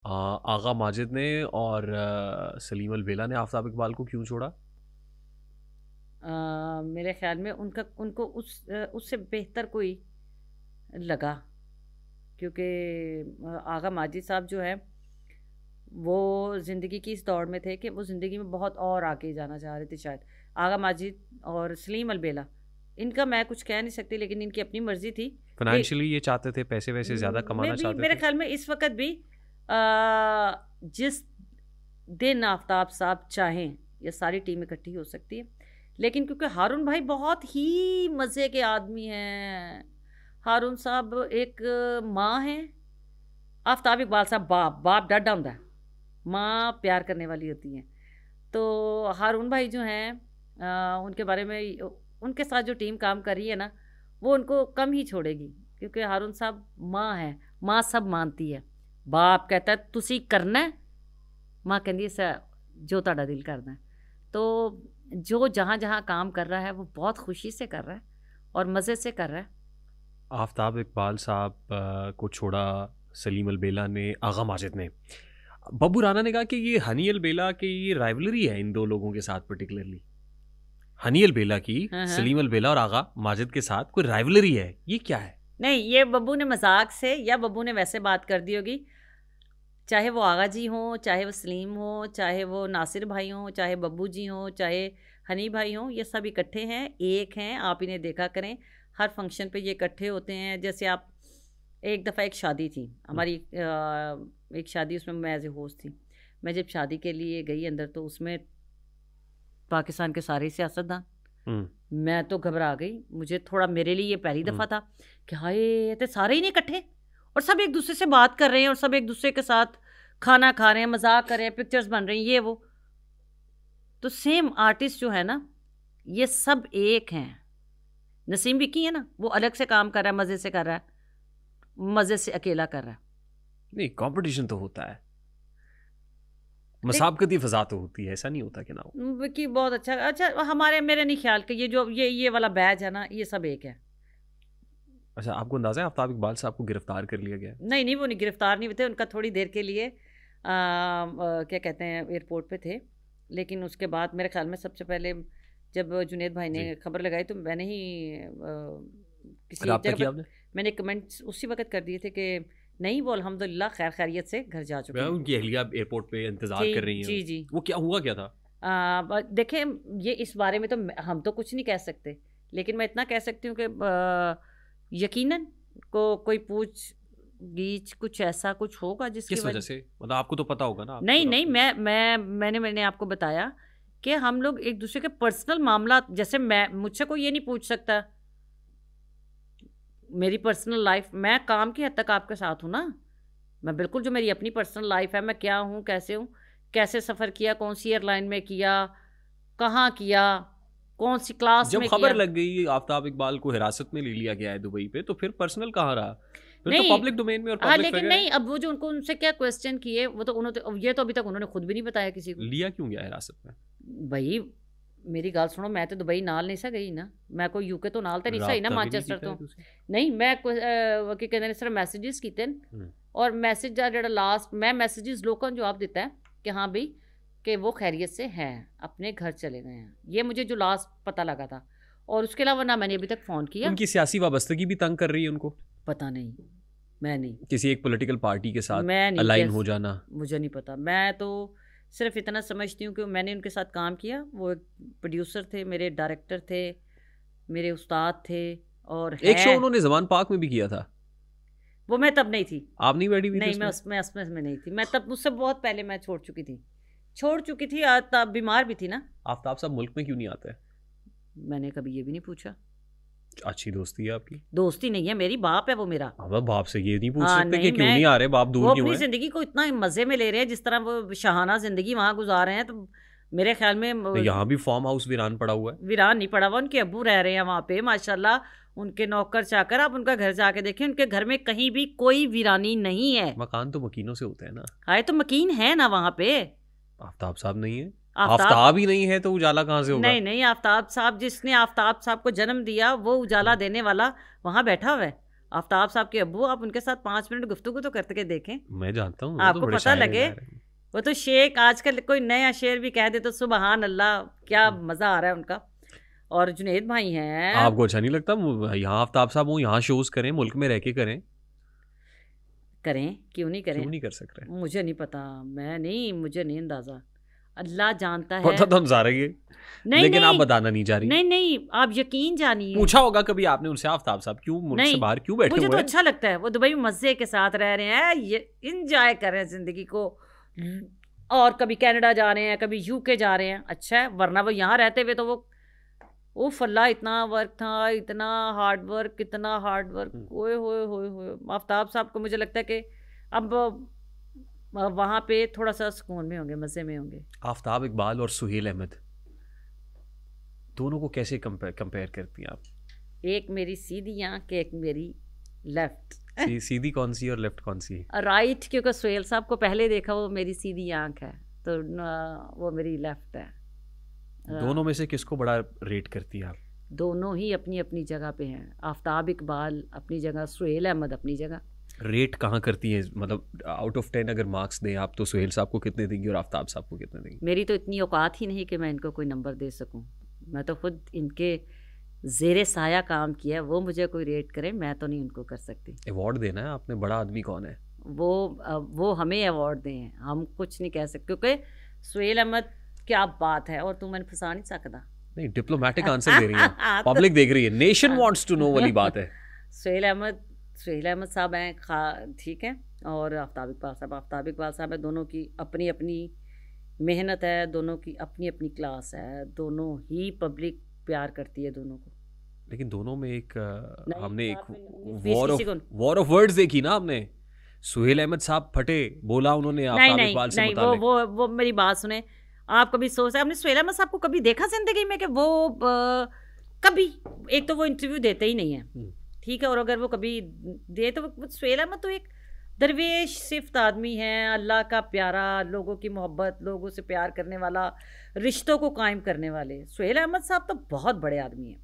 आगा माजिद ने और सलीम अलबेला ने आफ्ताब इकबाल को क्यों छोड़ा? मेरे ख्याल में उनको उससे बेहतर कोई लगा, क्योंकि आगा माजिद साहब जो है वो ज़िंदगी की इस दौड़ में थे कि वो ज़िंदगी में बहुत और आगे जाना चाह रहे थे शायद। आगा माजिद और सलीम अलबेला, इनका मैं कुछ कह नहीं सकती, लेकिन इनकी अपनी मर्जी थी। फाइनेंशियली ये चाहते थे, पैसे वैसे ज़्यादा कमाना चाहते मेरे थे। ख्याल में इस वक्त भी जिस दिन आफ्ताब साहब चाहें ये सारी टीम इकट्ठी हो सकती है, लेकिन क्योंकि हारून भाई बहुत ही मज़े के आदमी हैं। हारून साहब एक माँ हैं, आफ्ताब इकबाल साहब बाप डाडा होता है, माँ प्यार करने वाली होती हैं। तो हारून भाई जो हैं उनके बारे में, उनके साथ जो टीम काम कर रही है ना, वो उनको कम ही छोड़ेगी, क्योंकि हारून साहब माँ है, माँ सब मानती है। बाप कहता है तुसी करना है, माँ कहती है जो तुहाडा दिल करना है। तो जो जहाँ जहाँ काम कर रहा है वो बहुत खुशी से कर रहा है और मज़े से कर रहा है। आफ्ताब इकबाल साहब को छोड़ा सलीम अलबेला ने, आगा माजिद ने। बब्बू राना ने कहा कि ये हनी अलबेला की ये राइवलरी है इन दो लोगों के साथ, पर्टिकुलरली हनी अलबेला की हाँ। सलीम अलबेला और आगा माजिद के साथ कोई राइवलरी है, ये क्या है? नहीं, ये बब्बू ने मजाक से या बब्बू ने वैसे बात कर दी होगी। चाहे वो आगा जी हों, चाहे वो सलीम हो, चाहे वो नासिर भाई हों, चाहे बब्बू जी हों, चाहे हनी भाई हों, ये सब इकट्ठे हैं, एक हैं। आप इन्हें देखा करें, हर फंक्शन पे ये इकट्ठे होते हैं। जैसे आप एक दफ़ा एक शादी थी हमारी, एक शादी, उसमें मैं एज ए होस्ट थी। मैं जब शादी के लिए गई अंदर, तो उसमें पाकिस्तान के सारे सियासतदान, मैं तो घबरा गई। मुझे थोड़ा, मेरे लिए ये पहली दफ़ा था कि हाय ये तो सारे ही नहीं इकट्ठे, और सब एक दूसरे से बात कर रहे हैं, और सब एक दूसरे के साथ खाना खा रहे हैं, मजाक कर रहे हैं, पिक्चर्स बन रही हैं, ये वो। तो सेम आर्टिस्ट जो है ना, ये सब एक हैं। नसीम विकी है ना, वो अलग से काम कर रहा है, मज़े से कर रहा है, मज़े से अकेला कर रहा है। नहीं, कंपटीशन तो होता है, मसाबकती फ़ज़ा तो होती है, ऐसा नहीं होता कि ना हो। विकी बहुत अच्छा हमारे, मेरे नहीं ख्याल कि ये जो ये वाला बैच है ना, ये सब एक है। अच्छा, आपको अंदाजा है आफ्ताब इकबाल साहब को गिरफ्तार कर लिया गया? नहीं, वो नहीं गिरफ्तार नहीं हुए थे। उनका थोड़ी देर के लिए क्या कहते हैं, एयरपोर्ट पे थे, लेकिन उसके बाद मेरे ख्याल में सबसे पहले जब जुनेद भाई ने खबर लगाई, तो मैंने ही किसी एक जगह पर मैंने कमेंट्स उसी वक्त कर दिए थे कि नहीं, वो अल्हम्दुलिल्लाह खैर खैरियत से घर जा चुके हैं। उनकी अहलिया एयरपोर्ट पे इंतजार कर रही हैं। जी। वो क्या हुआ, क्या था? देखें, ये इस बारे में तो हम तो कुछ नहीं कह सकते, लेकिन मैं इतना कह सकती हूँ कि यकीनन कोई पूछ गीच कुछ ऐसा कुछ होगा जिसकी किस वजह से, मतलब आपको तो पता होगा ना। नहीं, मैंने आपको बताया कि हम लोग एक दूसरे के पर्सनल मामला, जैसे मुझसे कोई ये नहीं पूछ सकता मेरी पर्सनल लाइफ। मैं काम की हद तक आपके साथ हूँ ना, मैं बिल्कुल, जो मेरी अपनी पर्सनल लाइफ है, मैं क्या हूँ, कैसे सफ़र किया, कौन सी एयरलाइन में किया, कहाँ किया, कौन सी क्लास में किया। जब खबर लग गई आफ्ताब इकबाल को हिरासत में ले लिया गया है दुबई पे, तो फिर पर्सनल कहाँ रहा? फिर नहीं, तो पब्लिक डोमेन में और पब्लिक लेकिन नहीं, अब वो जो उनसे क्या क्वेश्चन किए, वो तो उन्होंने, ये तो अभी तक उन्होंने खुद भी नहीं बताया किसी को। लिया क्यों गया हिरासत में? भाई मेरी गाल सुनो, मैं तो दुबई नाल नहीं सा गई ना, मैं कोई यूके तो नाल तो नहीं सही ना, मैनचेस्टर तो नहीं। मैं की कहते हैं सिर्फ मैसेजेस कीते और मैसेज जो लास्ट मैं मैसेजेस लोगों को जवाब देता है कि हाँ भाई कि वो खैरियत से हैं, अपने घर चले गए हैं। ये मुझे जो लास्ट पता लगा था, और उसके अलावा ना मैंने अभी तक फ़ोन किया। उनकी सियासी वाबस्तगी भी तंग कर रही है उनको? पता नहीं, मैं नहीं, किसी एक पॉलिटिकल पार्टी के साथ अलाइन हो जाना, मुझे नहीं पता। मैं तो सिर्फ इतना समझती हूँ कि मैंने उनके साथ काम किया, वो एक प्रोड्यूसर थे, मेरे डायरेक्टर थे, मेरे उस्ताद थे। और एक शो उन्होंने ज़मान पाक में भी किया था, वो मैं तब नहीं थी। आप नहीं बैठी हुई? नहीं, मैं उसमें नहीं थी, मैं तब, उससे बहुत पहले मैं छोड़ चुकी थी, तब बीमार भी थी ना। आफ्ताब साहब मुल्क में क्यों नहीं आते? मैंने कभी ये भी नहीं पूछा। अच्छी दोस्ती है आपकी? दोस्ती नहीं है मेरी, बाप है वो मेरा। अब बाप से ये नहीं पूछ सकते कि क्यों नहीं आ रहे, बाप दूर क्यों है? वो अपनी जिंदगी को इतना मजे में ले रहे हैं, जिस तरह वो शाहाना जिंदगी वहाँ गुजार रहे हैं, तो मेरे ख्याल में यहाँ भी फार्म हाउस वीरान पड़ा हुआ है। वीरान नहीं पड़ा हुआ, उनके अब्बू रह रहे हैं वहाँ पे माशाल्लाह, उनके नौकर चाकर। आप उनका घर जाके देखें, उनके घर में कहीं भी कोई वीरानी नहीं है। मकान तो मकीनों से होते हैं ना। हाय, तो मकीन है ना वहाँ पे। आफ्ताब साहब नहीं है, आफ्ताब ही नहीं है तो उजाला कहाँ से होगा? नहीं, आफ्ताब साहब, जिसने आफ्ताब साहब को जन्म दिया, वो उजाला देने वाला वहाँ बैठा हुआ है। आफ्ताब साहब के अब्बू, आप उनके साथ 5 मिनट गुफ्तगू तो करके देखें, मैं जानता हूँ, वो आपको तो बड़े पता शायर लगे। हैं। वो तो शेख आजकल कोई नया शेर भी कह दे तो सुबहान अल्लाह, क्या मज़ा आ रहा है उनका। और जुनैद भाई हैं, आपको अच्छा नहीं लगता यहाँ आफ्ताब साहब वो यहाँ शोज करें, मुल्क में रह के करें? करें, क्यों नहीं क्यों करें? नहीं कर सकते? मुझे नहीं पता, मुझे नहीं अंदाज़ा, अल्लाह जानता है। पता तो हम सारे ये, नहीं लेकिन आप नहीं बताना नहीं चाह रही। नहीं नहीं, आप यकीन जानिए। पूछा होगा कभी आपने उनसे, आफ्ताब साहब क्यों मुल्क से नहीं, बाहर क्यों बैठे मुझे तो हुए हैं? अच्छा लगता है, वो दुबई में मज़े के साथ रह रहे हैं, ये इंजॉय कर रहे हैं ज़िंदगी को, और कभी कनाडा जा रहे हैं, कभी यूके जा रहे हैं, अच्छा है। वरना वो यहाँ रहते हुए तो वो फल्ला इतना वर्क था, इतना हार्ड वर्क, इतना हार्ड वर्क, ओए होए होए होए। आफ्ताब साहब को मुझे लगता है कि अब वहाँ पे थोड़ा सा सुकून में होंगे, मज़े में होंगे। आफ्ताब इकबाल और सुहेल अहमद, दोनों को कैसे कंपेयर करती हैं आप? एक मेरी सीधी आंख, एक मेरी लेफ्ट। सीधी कौन सी और लेफ्ट कौन सी? राइट, क्योंकि सुहेल साहब को पहले देखा, वो मेरी सीधी आंख है, तो वो मेरी लेफ्ट है। दोनों में से किसको बड़ा रेट करती है आप? दोनों ही अपनी अपनी जगह पे हैं। आफ्ताब इकबाल अपनी जगह, सुहेल अहमद अपनी जगह। रेट कहाँ करती है, मतलब आउट ऑफ 10 अगर मार्क्स दें आप, तो सुहेल साहब को कितने देंगी और आफ्ताब साहब को कितने देंगी? मेरी तो इतनी औकात ही नहीं कि मैं इनको कोई नंबर दे सकूं। मैं तो खुद इनके ज़ेरे साया काम किया है, वो मुझे कोई रेट करे, मैं तो नहीं उनको कर सकती। अवार्ड देना है आपने, बड़ा आदमी कौन है? वो हमें अवार्ड दें, हम कुछ नहीं कह सकते, क्योंकि सुहेल अहमद क्या बात है, और तू मैंने फंसा नहीं सकता। नहीं, डिप्लोमेटिक आंसर दे रही है, पब्लिक देख रही है, नेशन वांट्स टू नो वाली बात है। सुहेल अहमद साहब हैं, ठीक है, और आफ्ताब इकबाल साहब है। दोनों की अपनी अपनी मेहनत है, दोनों की अपनी अपनी क्लास है, दोनों ही पब्लिक प्यार करती है दोनों को। लेकिन दोनों में एक हमने एक किसी वॉर ऑफ वर्ड्स देखी ना हमने। सुहेल अहमद साहब फटे, बोला उन्होंने आफ्ताब इकबाल से नहीं, मुताल्लिक। वो मेरी बात सुने। आप कभी सोचा, आपने सुहेल अहमद साहब को कभी देखा जिंदगी में कि वो कभी, एक तो वो इंटरव्यू देते ही नहीं है, ठीक है, और अगर वो कभी दे तो सुहेल अहमद तो एक दरवेश सिफ्त आदमी है, अल्लाह का प्यारा, लोगों की मोहब्बत, लोगों से प्यार करने वाला, रिश्तों को कायम करने वाले। सुहेल अहमद साहब तो बहुत बड़े आदमी हैं।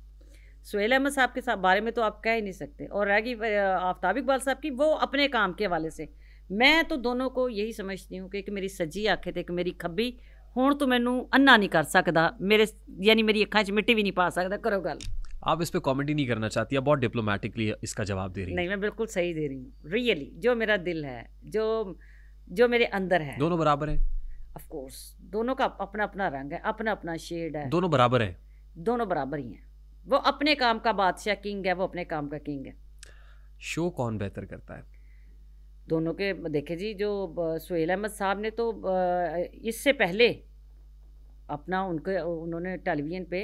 सुहेल अहमद साहब के बारे में तो आप कह ही नहीं सकते। और रही आफ्ताब इकबाल साहब की, वो अपने काम के हवाले से, मैं तो दोनों को यही समझती हूँ कि एक मेरी सज्जी आंखें थे, एक मेरी खब्बी, हुण तो मैनू अन्ना नहीं कर सकता, मेरे यानी मेरी अखां च मिट्टी भी नहीं पा सकता। करो गल। आप इस पे कमेंट ही नहीं करना चाहती, आप बहुत डिप्लोमेटिकली इसका जवाब दे रही हैं। नहीं, मैं बिल्कुल सही दे रही हूँ, रियली, जो मेरा दिल है, जो मेरे अंदर है। दोनों बराबर हैं? ऑफ कोर्स, दोनों का अपना अपना रंग है, अपना अपना शेड है। दोनों बराबर हैं? दोनों बराबर ही हैं। वो अपने काम का बादशाह, किंग है, वो अपने काम का किंग है। शो कौन बेहतर करता है? दोनों के देखे जी, जो सुहेल अहमद साहब ने तो इससे पहले उन्होंने टेलीविज़न पे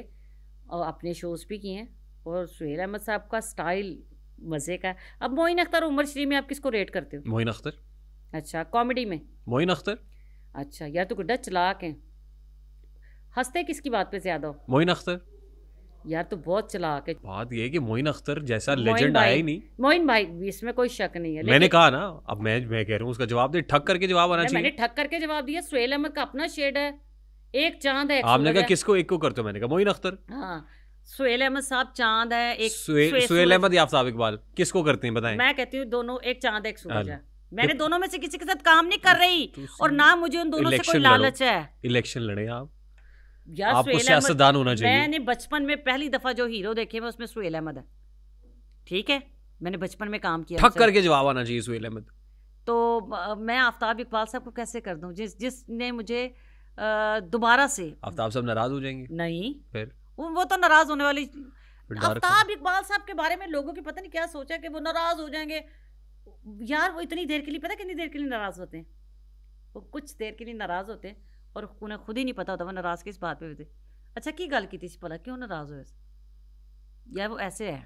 अपने शोज़ भी किए हैं, और सुहेल अहमद साहब का स्टाइल मज़े का है। अब मोइन अख्तर, उमर शरीफ में आप किसको रेट करते हो? मोइन अख्तर। अच्छा, कॉमेडी में मोइन अख्तर। अच्छा यार, तो गुड्डा चलाक हैं। हंसते किसकी बात पे ज़्यादा हो? मोइन अख्तर यार तो बहुत चलाक है। बात ये है कि मोइन अख्तर जैसा मोइन लेजेंड आया भाई, ही नहीं। मोइन भाई, इसमें कोई शक नहीं है। मैंने कहा ना, अब मैं कह रहा हूँ उसका जवाब दे, ठक करके जवाब आना मैंने चाहिए। ठक करके जवाब दिया। सुहेल अहमद का अपना शेड है, एक चांद है, एक आपने सूरज कहा है। किसको एक को करते हो, मैंने कहा मोइन अख्तर। हाँ, सुहेल अहमद साहब चांद है, एक सुहेल अहमद या आफ्ताब इकबाल, किसको करते हैं बताएं? मैं कहती हूँ दोनों, एक चांद है, एक सूरज है। तो मैंने दोनों में से किसी के साथ काम नहीं कर रही, और ना मुझे उन दोनों से कोई लालच है। इलेक्शन लड़े आप, यार आपको सियासतदान होना चाहिए। मैंने बचपन में पहली दफा जो हीरो देखे मैं, उसमें सुहेल अहमद है, ठीक है, मैंने बचपन में काम किया। ठक करके जवाब आना चाहिए सुहेल अहमद। तो मैं आफ्ताब इकबाल साहब को कैसे कर दूं, जिसने मुझे दोबारा से। आफ्ताब साहब नाराज हो जाएंगे? नहीं, फिर वो तो नाराज होने वाली। आफ्ताब इकबाल साहब के बारे में लोगों की पता नहीं क्या सोचा कि वो नाराज हो जाएंगे। यार वो इतनी देर के लिए, पता कितनी देर के लिए नाराज होते हैं? वो कुछ देर के लिए नाराज होते हैं, और उन्हें खुद ही नहीं पता होता वो नाराज किस बात पे होते। अच्छा, की गल की थी भला, क्यों नाराज हुए? यार वो ऐसे है।